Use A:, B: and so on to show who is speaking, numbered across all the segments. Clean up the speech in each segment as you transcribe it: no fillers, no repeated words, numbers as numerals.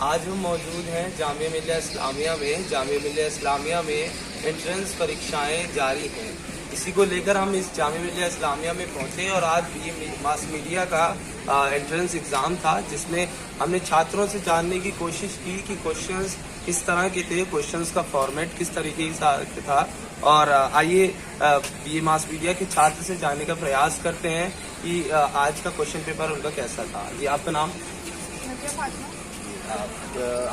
A: आज हम मौजूद हैं जामिया मिलिया इस्लामिया में। जामिया मिलिया इस्लामिया में एंट्रेंस परीक्षाएं जारी हैं। इसी को लेकर हम इस जामिया मिलिया इस्लामिया में पहुंचे और आज ये मास मीडिया का एंट्रेंस एग्ज़ाम था, जिसमें हमने छात्रों से जानने की कोशिश की कि क्वेश्चंस किस तरह के थे, क्वेश्चंस का फॉर्मेट किस तरीके का था। और आइए ये मास मीडिया के छात्र से जानने का प्रयास करते हैं कि आज का क्वेश्चन पेपर उनका कैसा था। जी, आपका नाम?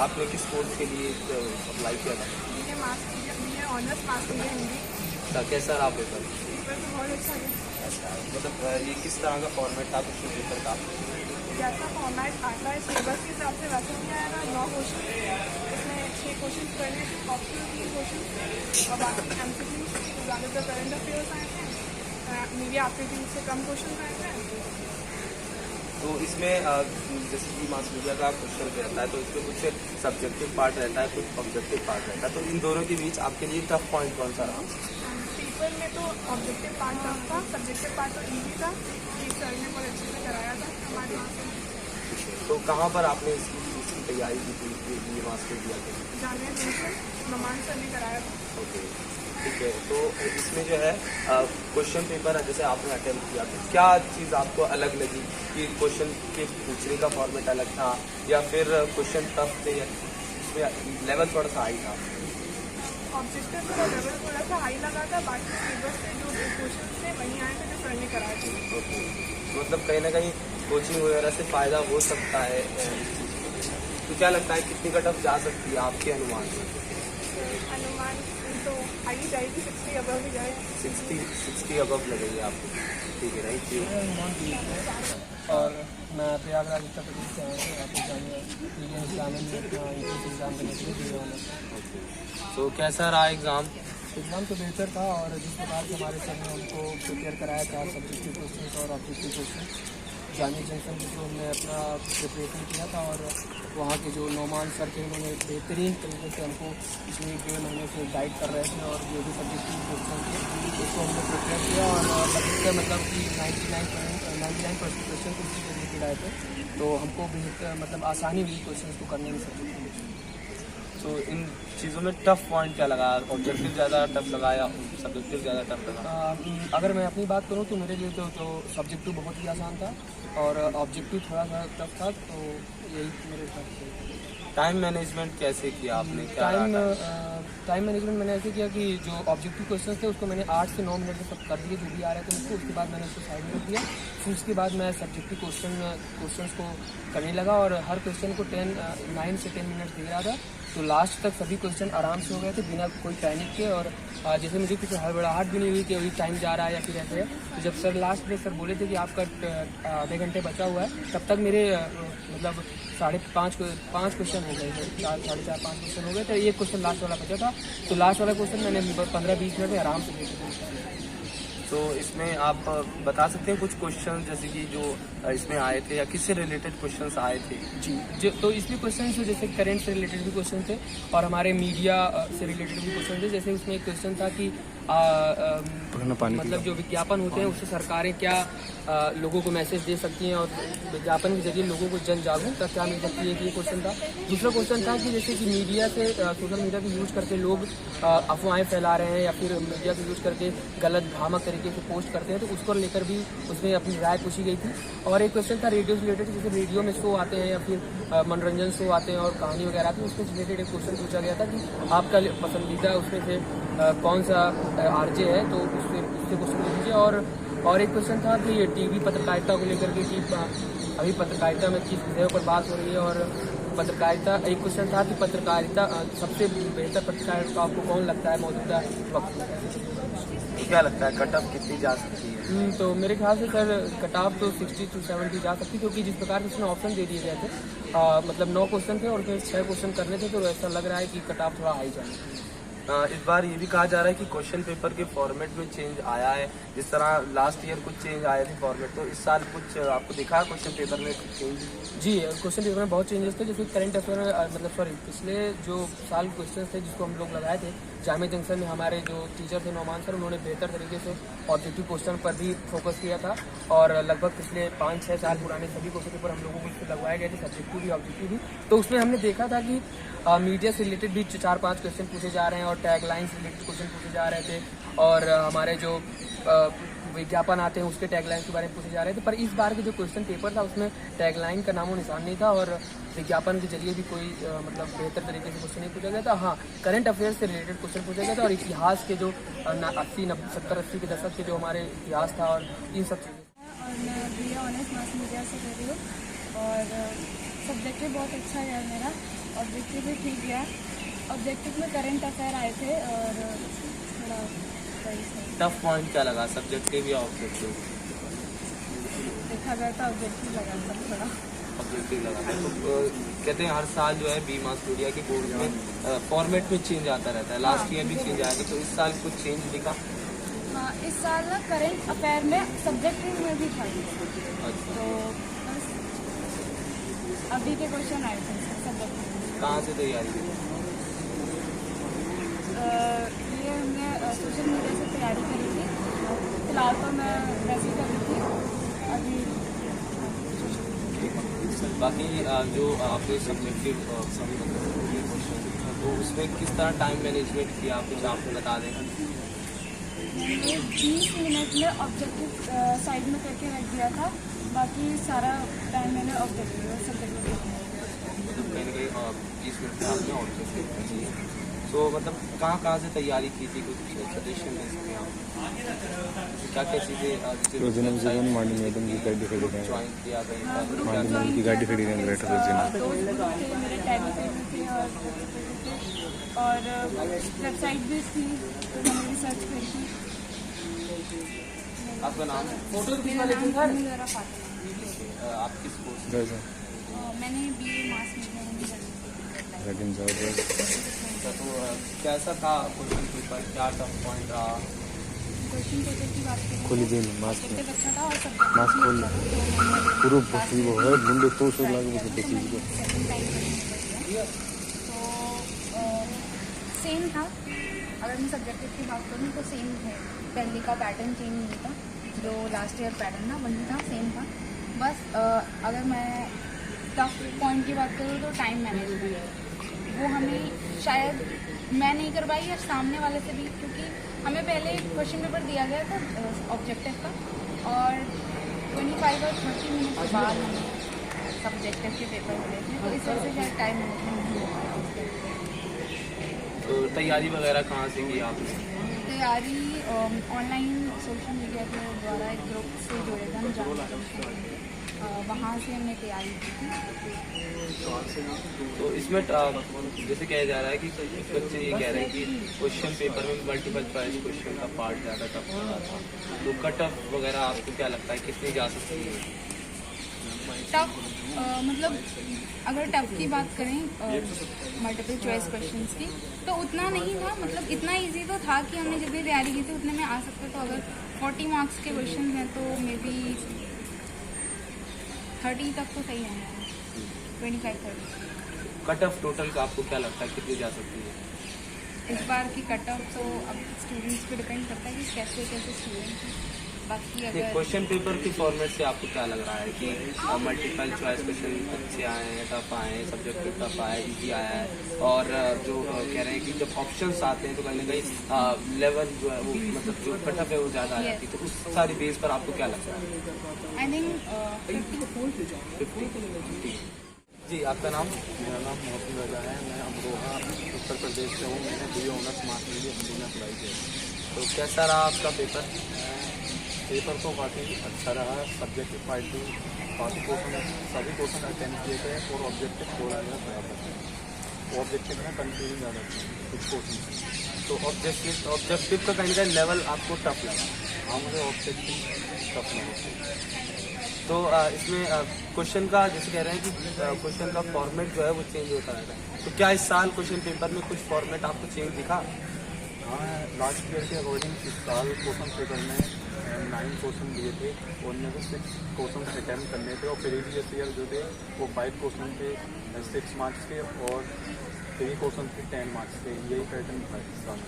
A: आपने किस कोर्स के लिए अप्लाई किया था? कैसा रहा पेपर? मतलब ये किस तरह का फॉर्मेट था क्वेश्चन पेपर का?
B: जैसा फॉर्मेट आता है सिलेबस के हिसाब से वैसे भी आएगा। 9 क्वेश्चन, इसमें 6 क्वेश्चन करने थे, ऑप्शनल 3 क्वेश्चन और बाकी MCQ। ज़्यादातर करंट अफेयर्स आए थे, मीडिया एप्टीट्यूड से कम क्वेश्चन आए थे।
A: तो इसमें जैसे कि मास मीडिया का क्वेश्चन रहता है, तो इसमें कुछ सब्जेक्टिव पार्ट रहता है, कुछ ऑब्जेक्टिव पार्ट रहता है। तो इन दोनों के बीच आपके लिए टफ पॉइंट कौन सा रहा?
B: पेपर में तो ऑब्जेक्टिव पार्ट टफ था, सब्जेक्टिव पार्ट तो ईजी था। सर ने बहुत अच्छे से कराया था हमारे यहाँ से।
A: तो कहाँ पर आपने इसकी तैयारी की थी ये मास मीडिया के?
B: जामिया मिलिया नमान सर ने कराया था।
A: ओके, ठीक है। तो इसमें जो है क्वेश्चन पेपर जैसे आपने अटेम्प्ट किया, तो क्या चीज़ आपको अलग लगी कि क्वेश्चन के पूछने का फॉर्मेट अलग था या फिर क्वेश्चन टफ थे या इसमें लेवल थोड़ा सा हाई था?
B: ऑब्जेक्टिव का लेवल थोड़ा सा हाई लगा था, बाकी सिलेबस से जो क्वेश्चन थे वहीं आए थे जो सर ने कराए थे।
A: ओके, मतलब कहीं ना कहीं कोचिंग वगैरह से फ़ायदा हो सकता है। तो क्या लगता है कितनी कट ऑफ जा सकती है आपके अनुमान से?
B: अनुमान तो आ ही जाएगी, 60 अबव ही जाएगी।
A: 60 अबव लगेगी आपको? ठीक है, थैंक यू।
C: और मैं प्रयागराज उत्तर प्रदेश से आया हूँ। आपको जामिया मिलिया इस्लामिया में अपना एंट्रेंस एग्ज़ाम देने के लिए दिया हूँ।
A: तो कैसा रहा एग्ज़ाम?
C: एग्ज़ाम तो बेहतर था और जिस प्रकार से हमारे सर ने हमको प्रिपेयर कराया था सब्जेक्टिव क्वेश्चन और ऑब्जेक्टिव क्वेश्चन, जामिया जंक्शन से जो हमने अपना प्रिपरेशन किया था और वहाँ के जो नौमान सर थे उन्होंने बेहतरीन तरीके से हमको पिछले 1.5 महीने से गाइड कर रहे थे और जो भी सब्जेक्टिव क्वेश्चन थे उसको हमने प्रिपेयर किया और मतलब कि 99% क्वेश्चन तो उसी रिलेटेड आए थे, तो हमको बेहतर मतलब आसानी हुई क्वेश्चन को करने में सब्जेक्ट।
A: तो इन चीज़ों में टफ पॉइंट क्या लगा? ऑब्जेक्टिव ज़्यादा टफ लगा या सब्जेक्टिव ज़्यादा टफ लगा?
C: अगर मैं अपनी बात करूँ तो मेरे लिए तो सब्जेक्टिव बहुत ही आसान था और ऑब्जेक्टिव थोड़ा सा टफ था, तो यही मेरे हिसाब से।
A: टाइम मैनेजमेंट कैसे किया आपने?
C: टाइम मैनेजमेंट मैंने ऐसे किया कि जो ऑब्जेक्टिव क्वेश्चन थे उसको मैंने 8 से 9 मिनट में सब कर दिए जो भी आ रहे थे मुझको। उसके बाद मैंने उसको साइड में रख दिया, फिर उसके बाद मैं सब्जेक्टिव क्वेश्चन को करने लगा और हर क्वेश्चन को 9 से 10 मिनट दे रहा था। तो लास्ट तक सभी क्वेश्चन आराम से हो गए थे बिना कोई पैनिक के और जैसे मुझे कुछ हड़बड़ाहट भी नहीं हुई कि अभी टाइम जा रहा है या फिर ऐसे है। तो जब सर लास्ट में सर बोले थे कि आपका आधे घंटे बचा हुआ है, तब तक मेरे मतलब 5.5 क्वेश्चन हो गए थे, 4.5-5 क्वेश्चन हो गए थे। एक क्वेश्चन लास्ट वाला बचा था, तो लास्ट वाला क्वेश्चन मैंने 15-20 मिनट में आराम से दे।
A: तो इसमें आप बता सकते हैं कुछ क्वेश्चन जैसे कि जो इसमें आए थे या किससे रिलेटेड क्वेश्चंस आए थे?
C: जी, तो इसमें क्वेश्चन जो जैसे करंट से रिलेटेड भी क्वेश्चन थे और हमारे मीडिया से रिलेटेड भी क्वेश्चन थे। जैसे उसमें एक क्वेश्चन था कि मतलब जो विज्ञापन होते हैं उससे सरकारें क्या लोगों को मैसेज दे सकती हैं और विज्ञापन के जरिए लोगों को जन जागरूकता क्या मिल सकती है, ये क्वेश्चन था। दूसरा क्वेश्चन था कि जैसे कि मीडिया से सोशल मीडिया का यूज़ करके लोग अफवाहें फैला रहे हैं या फिर मीडिया का यूज़ करके गलत भ्रामक तरीके से पोस्ट करते हैं, तो उसको लेकर भी उसमें अपनी राय पूछी गई थी। और एक क्वेश्चन था रेडियो से रिलेटेड, जैसे रेडियो में शो आते हैं या फिर मनोरंजन शो आते हैं और कहानी वगैरह आती है, उसके रिलेटेड एक क्वेश्चन पूछा गया था कि आपका पसंदीदा उसमें से कौन सा RJ है, तो उससे क्वेश्चन पूछ लीजिए। और एक क्वेश्चन था कि टीवी पत्रकारिता को लेकर के कि अभी पत्रकारिता में किस विषयों पर बात हो रही है और पत्रकारिता। एक क्वेश्चन था कि पत्रकारिता सबसे बेहतर पत्रकारिता आपको कौन लगता है मौजूदा वक्त में?
A: क्या लगता है कट ऑफ कितनी जा सकती है?
C: तो मेरे ख्याल से सर कट ऑफ तो 60 से 70 जा सकती, क्योंकि जिस प्रकार से उसमें ऑप्शन दे दिए गए थे मतलब 9 क्वेश्चन थे और फिर 6 क्वेश्चन करने थे, तो ऐसा लग रहा है कि कट ऑफ थोड़ा हाई जाए।
A: इस बार ये भी कहा जा रहा है कि क्वेश्चन पेपर के फॉर्मेट में चेंज आया है, जिस तरह लास्ट ईयर कुछ चेंज आए थे फॉर्मेट, तो इस साल कुछ आपको दिखा क्वेश्चन पेपर में कुछ चेंज?
C: जी, क्वेश्चन पेपर में बहुत चेंजेस थे। जैसे करंट अफेयर मतलब सॉरी पिछले जो साल क्वेश्चन थे जिसको हम लोग लगाए थे जामिया जंक्शन में, हमारे जो टीचर थे नौमान सर, उन्होंने बेहतर तरीके से ऑब्जेक्टिव क्वेश्चन पर भी फोकस किया था और लगभग पिछले 5-6 साल पुराने सभी क्वेश्चन पेपर हम लोगों को इससे लगवाए गए थे, सब्जेक्टिव भी ऑब्जेक्टिव भी। तो उसमें हमने देखा था कि मीडिया से रिलेटेड भी 4-5 क्वेश्चन पूछे जा रहे हैं और टैगलाइन से रिलेटेड क्वेश्चन पूछे जा रहे थे और हमारे जो विज्ञापन आते हैं उसके टैगलाइन के बारे में पूछे जा रहे थे। पर इस बार के जो क्वेश्चन पेपर था उसमें टैगलाइन का नामो निशान नहीं था और विज्ञापन के जरिए भी कोई मतलब बेहतर तरीके से क्वेश्चन नहीं पूछा गया था। हाँ, करंट अफेयर्स से रिलेटेड क्वेश्चन पूछा गया था और इतिहास के जो 70-80 के दशक के जो हमारे इतिहास था और इन सब चीज़ें।
B: और मैं BA ऑनर्स मास मीडिया से कर रही हूँ और सब्जेक्टिव बहुत अच्छा गया मेरा, ऑब्जेक्टिव भी ठीक गया। ऑब्जेक्टिव में करंट अफेयर आए थे और थोड़ा
A: टफ पॉइंट क्या लगा, सब्जेक्टिव या ऑब्जेक्टिव?
B: देखा गया था ऑब्जेक्टिव लगा था थोड़ा।
A: ऑब्जेक्टिव लगा था। तो कहते हैं हर साल जो है बी मास मीडिया की बोर्ड में फॉर्मेट में चेंज आता रहता है, लास्ट ईयर भी चेंज आया था, तो इस साल कुछ चेंज दिखा?
B: हाँ, इस साल ना करंट अफेयर में सब्जेक्टिव में भी था,
A: अच्छा।
B: तो बस अभी के क्वेश्चन आए थे सब्जेक्टिव।
A: कहाँ से तैयारी की?
B: ये हमने सोशल मीडिया से तैयारी करी थी, फिलहाल तो मैं वैसे ही कर रही थी अभी।
A: बाकी जो आपके सब्जेक्टिव क्वेश्चन तो उसमें किस तरह टाइम मैनेजमेंट किया, कुछ आपको बता दें?
B: मैंने 20 मिनट में ऑब्जेक्टिव साइड में करके रख दिया था, बाकी सारा टाइम मैंने ऑब्जेक्टिव सब्जेक्टिव
A: मतलब कहीं ना कहीं 20 मिनट में आपने ऑब्जेक्टिव कर लिए। तो मतलब कहाँ से तैयारी की थी, कुछ सजेशन दे सकते हैं आप? क्या क्या चीज़ें
D: मांडी मैडम की गाड़ी खड़ी है,
A: ज्वाइन किया था?
D: मांडी मैडम की गाड़ी खड़ी है ग्रेटर
B: थे, मेरे टैली थे और वेबसाइट भी थी तो मैंने रिसर्च करी थी।
A: आपका नाम है?
B: मेरा नाम ज़रा फातिमा।
A: आप किस कोर्स में?
B: मैंने BA मास मीडिया में
D: लेकिन
A: तो कैसा था क्वेश्चन पेपर, क्या टफ पॉइंट रहा?
B: क्वेश्चन पेपर की बात करें
D: खोली दे मास्क
B: सब्जेक्टिव अच्छा था और सब्जेक्ट
D: मास्क खोल पूरा बसी वो है मुंडे तो सो लागे वो बसी को
B: सेकंड टाइम तो सेम था। अगर मैं सब्जेक्टिव की बात करूँ तो सेम है, पहले का पैटर्न चेंज नहीं था, जो लास्ट ईयर पैटर्न था वही था, सेम था। बस अगर मैं टफ पॉइंट की बात करूँ तो टाइम मैनेजमेंट, वो हमें शायद मैं नहीं कर पाई या सामने वाले से भी, क्योंकि हमें पहले क्वेश्चन पेपर दिया गया था ऑब्जेक्टिव का और 25 और 30 मिनट के बाद हमें सब्जेक्टिव के पेपर मिले थे, तो इस वजह से शायद टाइम मैनेजमेंट नहीं हो पाया।
A: तो तैयारी वगैरह कहाँ से की आपने?
B: तैयारी ऑनलाइन सोशल मीडिया के द्वारा एक ग्रुप से जुड़े थे हम, जामिया जंक्शन वहाँ से हमने तैयारी की थी।
A: तो इसमें जैसे कहा जा रहा है कि कुछ बच्चे ये कह रहे हैं कि क्वेश्चन पेपर में मल्टीपल चॉइस क्वेश्चन का पार्ट ज़्यादा टफ हो रहा था, तो कट ऑफ वगैरह आपको क्या लगता है कितनी जा सकती है?
B: टफ मतलब अगर टफ की बात करें मल्टीपल चॉइस क्वेश्चंस की, तो उतना नहीं था, मतलब इतना इजी तो था कि हमने जितनी तैयारी की थी उतने में आ सकते। तो अगर 40 मार्क्स के क्वेश्चन हैं तो मे बी 30 तक तो सही है, 25-30।
A: कट ऑफ टोटल का आपको क्या लगता है कितनी जा सकती है?
B: इस बार की कट ऑफ तो अब स्टूडेंट्स पे डिपेंड करता है कि कैसे कैसे स्टूडेंट हैं। बाकी अगर
A: क्वेश्चन पेपर के फॉर्मेट से आपको क्या लग रहा है कि मल्टीपल चॉइस क्वेश्चन अच्छे आए हैं, टफ आए हैं, सब्जेक्टिव टफ आया है, इजी आया है, और जो कह रहे हैं कि जब ऑप्शंस आते हैं तो कहीं ना कहीं लेवल जो है वो मतलब जो कट ऑफ है वो ज़्यादा आ जाती है, तो उस सारी बेस पर आपको क्या लगता है?
B: I think
A: 50। जी, आपका नाम?
D: मेरा नाम मोहसिन रजा है, मैं अमरोहा उत्तर प्रदेश से हूँ। मैंने BA honours mass media Hindi में अप्लाई किया।
A: तो कैसा रहा आपका पेपर?
D: पेपर तो काफ़ी अच्छा रहा, सब्जेक्टिव पार्ट भी काफ़ी क्वेश्चन सभी क्वेश्चन अटेंड किए थे और ऑब्जेक्टिव थोड़ा ज़्यादा बराबर था। ऑब्जेक्टिव में कंफ्यूजन ज़्यादा था कुछ क्वेश्चन,
A: तो ऑब्जेक्टिव का कहीं ना कहीं लेवल आपको टफ लगा?
D: हाँ मुझे ऑब्जेक्टिव टफ लगा।
A: तो इसमें क्वेश्चन का जैसे कह रहे हैं कि क्वेश्चन का फॉर्मेट जो है वो चेंज होता रहता है, तो क्या इस साल क्वेश्चन पेपर में कुछ फॉर्मेट आपको चेंज दिखा?
D: हाँ, लास्ट ईयर के अकॉर्डिंग इस साल क्वेश्चन पेपर में 9 क्वेश्चन दिए थे, उनमें से 6 क्वेश्चन अटैम्प्ट करने थे, और प्रीवियस ईयर जो थे वो 5 क्वेश्चन थे 6 मार्क्स के, और 3 क्वेश्चन थे 10 मार्क्स के। यही पैटर्न था इस साल।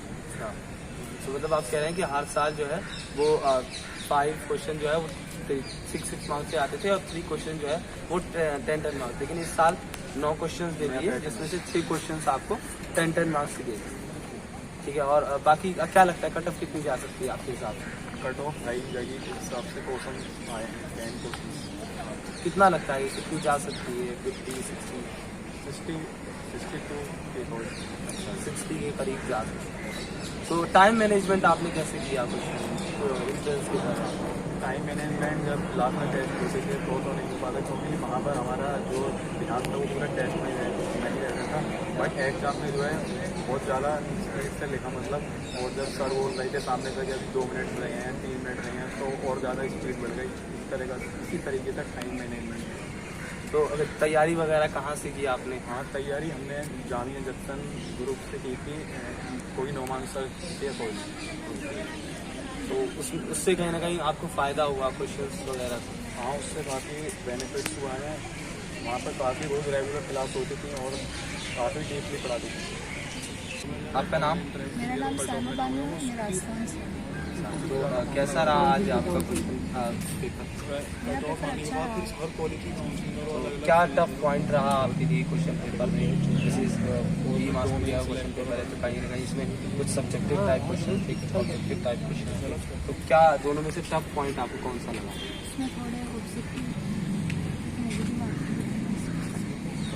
A: तो मतलब आप कह रहे हैं कि हर साल जो है वो 5 क्वेश्चन जो है वो 6 मार्क्स से आते थे, और 3 क्वेश्चन जो है वो 10 मार्क्स। लेकिन इस साल 9 क्वेश्चन दे दिए, जिसमें से 6 क्वेश्चन आपको 10 मार्क्स के दिए। ठीक है, और बाकी क्या लगता है कट ऑफ कितनी जा सकती है आपके हिसाब से?
D: कट ऑफ हाई जाएगी जिस हिसाब से क्वेश्चन आए हैं 10 क्वेश्चन।
A: कितना लगता है कितनी जा सकती है? 50, 60, 62 के अकॉर्डिंग 60 के करीब जा सकती है। तो टाइम मैनेजमेंट आपने कैसे किया कुछ इंट्रेंस के दौरान?
D: टाइम मैनेजमेंट जब लास्ट में टेस्ट होते थे तो नहीं हो पाता, क्योंकि वहाँ पर हमारा जो ध्यान था वो पूरा टेस्ट में नहीं रहता था। बट एग्जाम में जो है बहुत ज़्यादा स्पीड से लिखा, मतलब, और जब सर बोल रहे थे सामने से कि अभी 2 मिनट रहे हैं, 3 मिनट रहे हैं, तो और ज़्यादा स्पीड बढ़ गई। इसी तरीके से टाइम मैनेजमेंट।
A: तो अगर तैयारी वगैरह कहाँ से की आपने?
D: हाँ, तैयारी हमने जामिया जक्सन ग्रुप से की थी, कोई नोमान सर के अकॉर्डिंग।
A: तो उससे कहीं ना कहीं आपको फ़ायदा हुआ क्वेश्चंस वगैरह से?
D: हाँ, उससे काफ़ी बेनिफिट्स हुआ है। वहाँ पर काफ़ी रोज़ रेगुलर क्लास होती थी और काफ़ी डीपली पढ़ाती थी।
A: आपका नाम?
B: मेरा नाम सामा बानू है, मैं राजस्थान से हूँ।
A: तो कैसा रहा आज आपका क्वेश्चन पेपर?
B: मेरा पेपर अच्छा रहा।
A: तो क्या टफ पॉइंट रहा आपके लिए क्वेश्चन पेपर में? जैसे पूरी मास मीडिया क्वेश्चन पेपर है, तो कहीं ना कहीं इसमें कुछ सब्जेक्टिव टाइप क्वेश्चन, एक ऑब्जेक्टिव टाइप क्वेश्चन, तो क्या दोनों में से टफ पॉइंट आपको कौन सा लगा?
B: इसमें थोड़े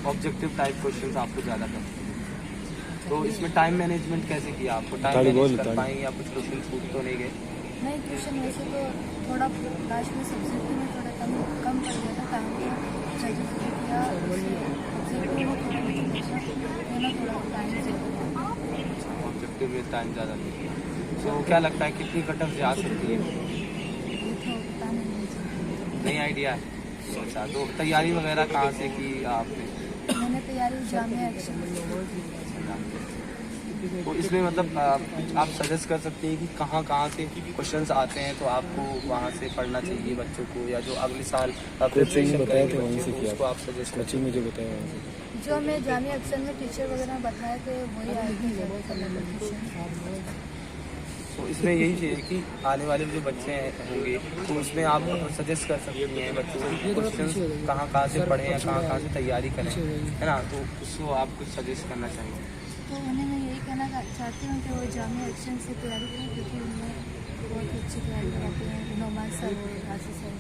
A: ऑब्जेक्टिव टाइप क्वेश्चन आपको ज़्यादा टफ। तो इसमें टाइम मैनेजमेंट कैसे किया? आपको टाइम मैनेज कर पाए या कुछ क्वेश्चन छूट तो नहीं गए?
B: नहीं, ट्यूशन वैसे तो थोड़ा लास्ट में सब्जेक्ट में थोड़ा कम पड़ गया था, टाइम को जल्दी किया, सब्जेक्ट में थोड़ा टाइम से।
A: ऑब्जेक्टिव में टाइम ज़्यादा नहीं। तो क्या लगता है कितनी कट ऑफ जा सकती है?
B: ये तो पता
A: नहीं आइडिया है। अच्छा, तो तैयारी वगैरह कहाँ से की आपने?
B: मैंने तैयारी जामिया एक्शन।
A: तो इसमें मतलब आप सजेस्ट कर सकते हैं कि कहाँ से क्वेश्चंस आते हैं, तो आपको वहाँ से पढ़ना चाहिए बच्चों को, या जो अगले साल
E: कोचिंग बताए थे वहीं से किया,
A: उसको आप सजेस्ट कर?
E: कोचिंग मुझे बताया वहाँ से।
B: जो हमें जामिया एक्शन में टीचर वगैरह बताए थे वही आए थे।
A: तो इसमें यही चाहिए कि आने वाले जो बच्चे होंगे तो उसमें आप सजेस्ट कर सकते हैं बच्चों को क्वेश्चन कहाँ से पढ़ें या कहाँ से तैयारी करें, है ना? तो उसको आप कुछ सजेस्ट करना चाहिए।
B: तो उन्हें मैं यही कहना चाहती हूँ कि वो जामिया एक्शन से तैयारी करें, क्योंकि उन्हें बहुत अच्छी तैयारी कराते हैं नोमान सर और राशि सर।